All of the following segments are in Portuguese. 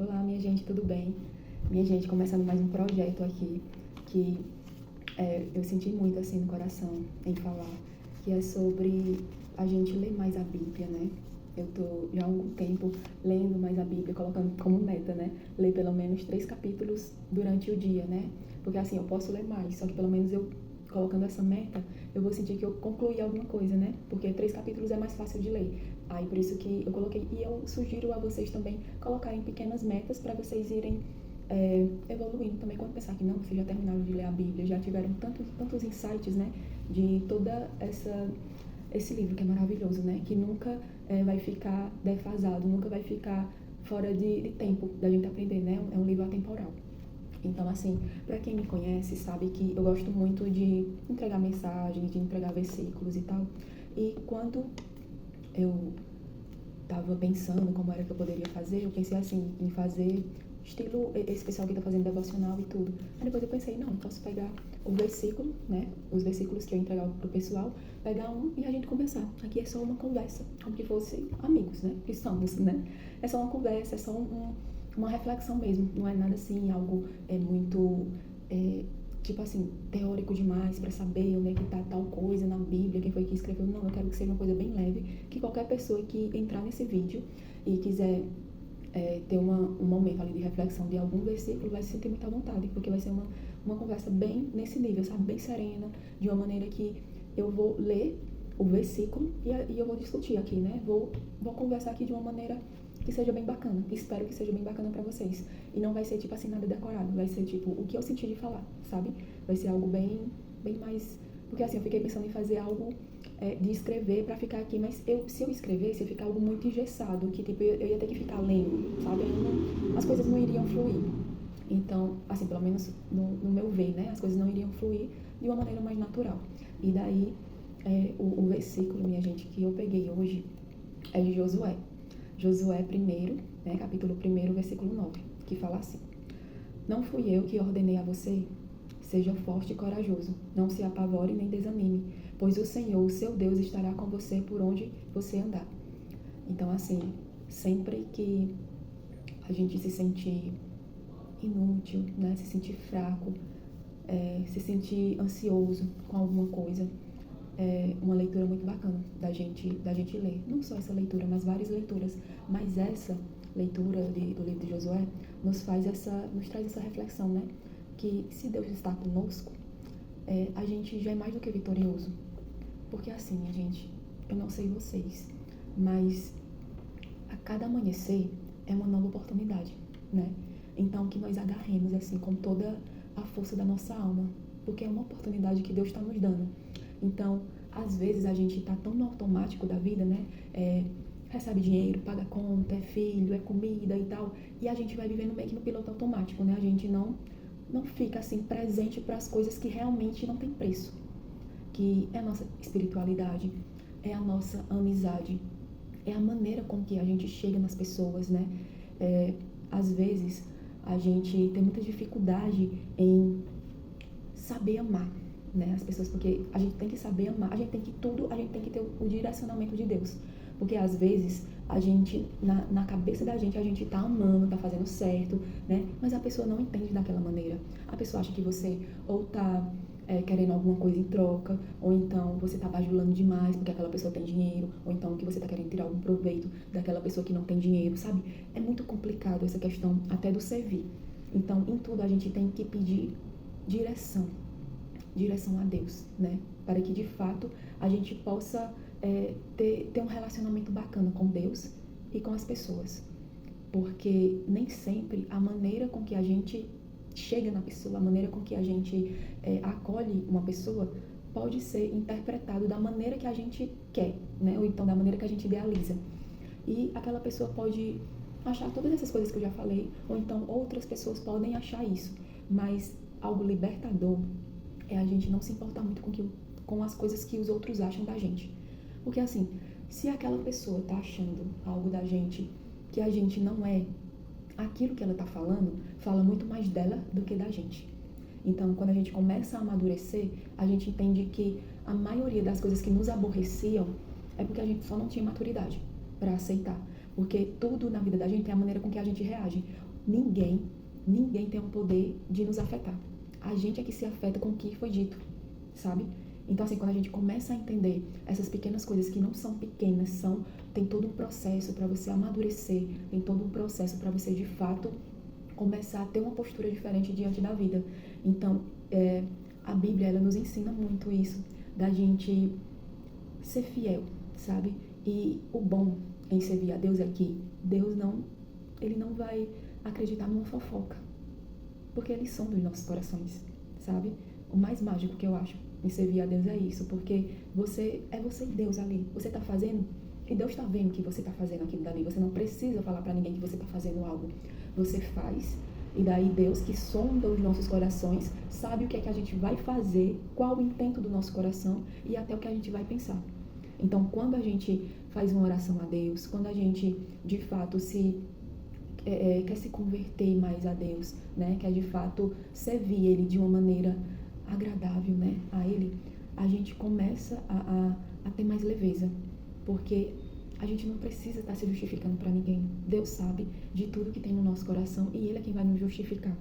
Olá, minha gente, tudo bem? Minha gente, começando mais um projeto aqui que eu senti muito assim no coração em falar, que é sobre a gente ler mais a Bíblia, né? Eu tô já há algum tempo lendo mais a Bíblia, colocando como meta, né? Ler pelo menos 3 capítulos durante o dia, né? Porque assim, eu posso ler mais, só que pelo menos eu colocando essa meta, eu vou sentir que eu concluí alguma coisa, né? Porque 3 capítulos é mais fácil de ler. Aí por isso que eu coloquei, e eu sugiro a vocês também colocarem pequenas metas para vocês irem evoluindo também. Quando pensar que não, vocês já terminaram de ler a Bíblia, já tiveram tantos insights, né? De toda esse livro que é maravilhoso, né? Que nunca vai ficar defasado, nunca vai ficar fora de tempo da gente aprender, né? É um livro atemporal. Então, assim, para quem me conhece, sabe que eu gosto muito de entregar mensagens, de entregar versículos e tal. E quando eu tava pensando como era que eu poderia fazer, eu pensei assim, em fazer estilo esse pessoal que tá fazendo devocional e tudo. Aí depois eu pensei, não, posso pegar o versículo, né, os versículos que eu entregar pro pessoal, pegar um e a gente conversar. Aqui é só uma conversa, como que fosse amigos, né, que somos, né. É só uma conversa, é só uma reflexão mesmo, não é nada assim, algo muito tipo assim, teórico demais para saber onde é que tá tal coisa na Bíblia, quem foi que escreveu. Não, eu quero que seja uma coisa bem leve, que qualquer pessoa que entrar nesse vídeo e quiser ter um momento ali de reflexão de algum versículo vai se sentir muito à vontade, porque vai ser uma conversa bem nesse nível, sabe? Bem serena, de uma maneira que eu vou ler o versículo e eu vou discutir aqui, né? Vou conversar aqui de uma maneira que seja bem bacana. Espero que seja bem bacana pra vocês. E não vai ser, tipo assim, nada decorado. Vai ser, tipo, o que eu senti de falar, sabe? Vai ser algo bem mais... Porque, assim, eu fiquei pensando em fazer algo de escrever pra ficar aqui. Mas se eu escrevesse, ia ficar algo muito engessado. Que, tipo, eu ia ter que ficar lendo, sabe? Aí as coisas não iriam fluir. Então, assim, pelo menos no meu ver, né? As coisas não iriam fluir de uma maneira mais natural. E daí, o versículo, minha gente, que eu peguei hoje é de Josué. Josué 1, né, capítulo 1, versículo 9, que fala assim: Não fui eu que ordenei a você? Seja forte e corajoso, não se apavore nem desanime, pois o Senhor, o seu Deus, estará com você por onde você andar. Então, assim, sempre que a gente se sentir inútil, né, se sentir fraco, se sentir ansioso com alguma coisa, é uma leitura muito bacana da gente ler. Não só essa leitura, mas várias leituras. Mas essa leitura do livro de Josué nos traz essa reflexão, né? Que se Deus está conosco, a gente já é mais do que vitorioso. Porque assim, a gente, eu não sei vocês, mas a cada amanhecer é uma nova oportunidade, né? Então que nós agarremos assim com toda a força da nossa alma, porque é uma oportunidade que Deus está nos dando. Então, às vezes a gente tá tão no automático da vida, né? Recebe dinheiro, paga conta, é filho, é comida e tal, e a gente vai vivendo meio que no piloto automático, né? A gente não fica assim presente para as coisas que realmente não tem preço, que é a nossa espiritualidade, é a nossa amizade, é a maneira com que a gente chega nas pessoas, né? Às vezes a gente tem muita dificuldade em saber amar, né, as pessoas, porque a gente tem que saber amar, a gente tem que ter o direcionamento de Deus, porque às vezes a gente, na cabeça da gente, a gente tá amando, tá fazendo certo, né, mas a pessoa não entende daquela maneira. A pessoa acha que você ou tá querendo alguma coisa em troca, ou então você tá bajulando demais porque aquela pessoa tem dinheiro, ou então que você tá querendo tirar algum proveito daquela pessoa que não tem dinheiro, sabe? É muito complicado essa questão até do servir. Então, em tudo a gente tem que pedir direção a Deus, né? Para que de fato a gente possa ter um relacionamento bacana com Deus e com as pessoas. Porque nem sempre a maneira com que a gente chega na pessoa, a maneira com que a gente acolhe uma pessoa pode ser interpretado da maneira que a gente quer, né? Ou então da maneira que a gente idealiza. E aquela pessoa pode achar todas essas coisas que eu já falei, ou então outras pessoas podem achar isso, mas algo libertador é a gente não se importar muito com as coisas que os outros acham da gente. Porque assim, se aquela pessoa tá achando algo da gente que a gente não é, aquilo que ela tá falando, fala muito mais dela do que da gente. Então, quando a gente começa a amadurecer, a gente entende que a maioria das coisas que nos aborreciam é porque a gente só não tinha maturidade para aceitar. Porque tudo na vida da gente é a maneira com que a gente reage. Ninguém tem o poder de nos afetar. A gente é que se afeta com o que foi dito, sabe? Então, assim, quando a gente começa a entender essas pequenas coisas que não são pequenas, tem todo um processo para você amadurecer, tem todo um processo para você, de fato, começar a ter uma postura diferente diante da vida. Então, a Bíblia, ela nos ensina muito isso, da gente ser fiel, sabe? E o bom em servir a Deus é que Ele não vai acreditar numa fofoca, porque Ele sonda os nossos corações, sabe? O mais mágico que eu acho em servir a Deus é isso, porque você e Deus ali, você tá fazendo, e Deus tá vendo que você tá fazendo aquilo dali, você não precisa falar pra ninguém que você tá fazendo algo, você faz, e daí Deus, que sonda os nossos corações, sabe o que é que a gente vai fazer, qual o intento do nosso coração e até o que a gente vai pensar. Então, quando a gente faz uma oração a Deus, quando a gente, de fato, quer se converter mais a Deus, né? Quer, de fato, servir Ele de uma maneira agradável, né? A Ele, a gente começa a ter mais leveza, porque a gente não precisa estar se justificando para ninguém. Deus sabe de tudo que tem no nosso coração e Ele é quem vai nos justificar.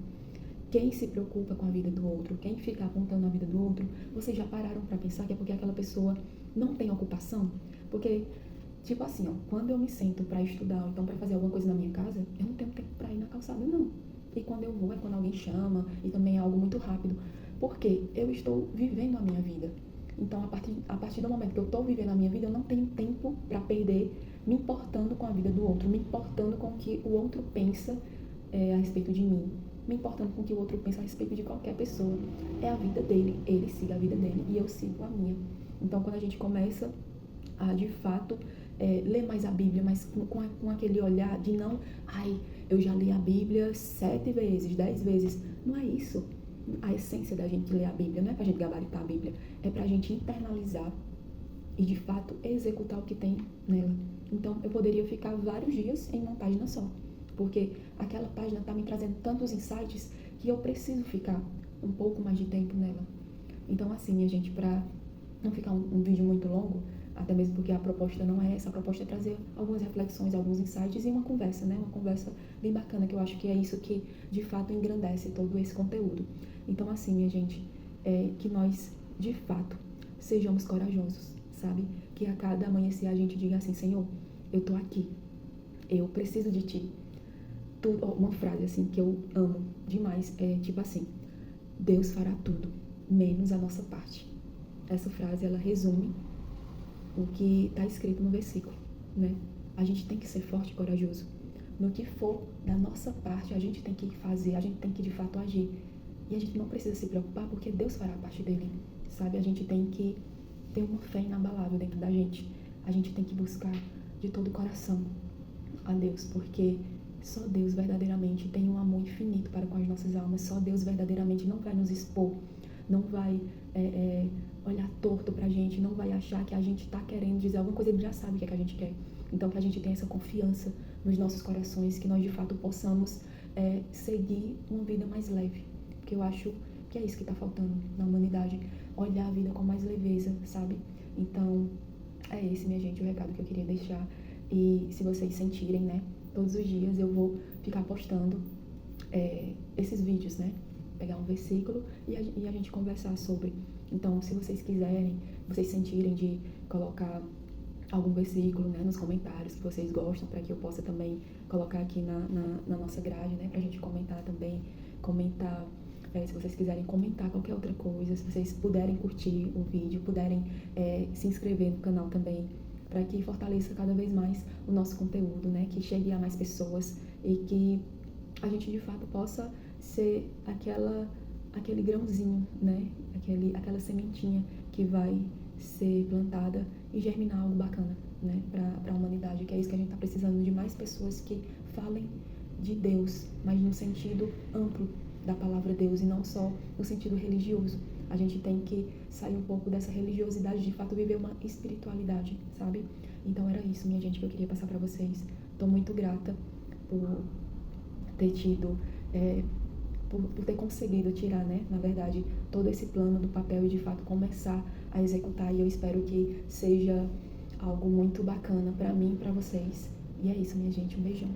Quem se preocupa com a vida do outro, quem fica apontando a vida do outro, vocês já pararam para pensar que é porque aquela pessoa não tem ocupação? Porque, tipo assim, ó, quando eu me sento para estudar, ou então para fazer alguma coisa na minha casa, eu não tenho tempo para ir na calçada, não. E quando eu vou é quando alguém chama, e também é algo muito rápido. Porque eu estou vivendo a minha vida. Então, a partir do momento que eu estou vivendo a minha vida, eu não tenho tempo para perder me importando com a vida do outro, me importando com o que o outro pensa a respeito de mim, me importando com o que o outro pensa a respeito de qualquer pessoa. É a vida dele, ele siga a vida dele e eu sigo a minha. Então, quando a gente começa a, de fato, ler mais a Bíblia, mas com aquele olhar de não, eu já li a Bíblia 7 vezes, 10 vezes. Não é isso. A essência da gente ler a Bíblia não é pra gente gabaritar a Bíblia, é pra gente internalizar e, de fato, executar o que tem nela. Então, eu poderia ficar vários dias em uma página só, porque aquela página tá me trazendo tantos insights que eu preciso ficar um pouco mais de tempo nela. Então, assim, minha gente, pra não ficar um vídeo muito longo, até mesmo porque a proposta não é essa, a proposta é trazer algumas reflexões, alguns insights e uma conversa, né? Uma conversa bem bacana, que eu acho que é isso que, de fato, engrandece todo esse conteúdo. Então, assim, minha gente, que nós, de fato, sejamos corajosos, sabe? Que a cada amanhecer a gente diga assim, Senhor, eu tô aqui, eu preciso de Ti. Uma frase, assim, que eu amo demais, é tipo assim, Deus fará tudo, menos a nossa parte. Essa frase, ela resume o que está escrito no versículo, né? A gente tem que ser forte e corajoso. No que for da nossa parte, a gente tem que fazer, a gente tem que, de fato, agir. E a gente não precisa se preocupar, porque Deus fará a parte dele, sabe? A gente tem que ter uma fé inabalável dentro da gente. A gente tem que buscar de todo o coração a Deus, porque só Deus verdadeiramente tem um amor infinito para com as nossas almas. Só Deus verdadeiramente não vai nos expor, não vai olhar torto pra gente, não vai achar que a gente tá querendo dizer alguma coisa, Ele já sabe o que é que a gente quer. Então, que a gente tenha essa confiança nos nossos corações, que nós de fato possamos seguir uma vida mais leve. Porque eu acho que é isso que tá faltando na humanidade, olhar a vida com mais leveza, sabe? Então, é esse, minha gente, o recado que eu queria deixar. E se vocês sentirem, né, todos os dias eu vou ficar postando esses vídeos, né? Pegar um versículo e a gente conversar sobre. Então, se vocês quiserem, vocês sentirem de colocar algum versículo, né, nos comentários que vocês gostam, para que eu possa também colocar aqui na nossa grade, né, pra gente comentar também, se vocês quiserem comentar qualquer outra coisa, se vocês puderem curtir o vídeo, puderem se inscrever no canal também, para que fortaleça cada vez mais o nosso conteúdo, né, que chegue a mais pessoas e que a gente de fato possa ser aquele grãozinho, né, aquela sementinha que vai ser plantada e germinar algo bacana, né, para a humanidade, que é isso que a gente está precisando, de mais pessoas que falem de Deus, mas no sentido amplo da palavra Deus e não só no sentido religioso. A gente tem que sair um pouco dessa religiosidade, de fato viver uma espiritualidade, sabe? Então era isso, minha gente, que eu queria passar para vocês. Estou muito grata por ter tido, por ter conseguido tirar, né, na verdade, todo esse plano do papel e de fato começar a executar. E eu espero que seja algo muito bacana para mim e para vocês. E é isso, minha gente, um beijão.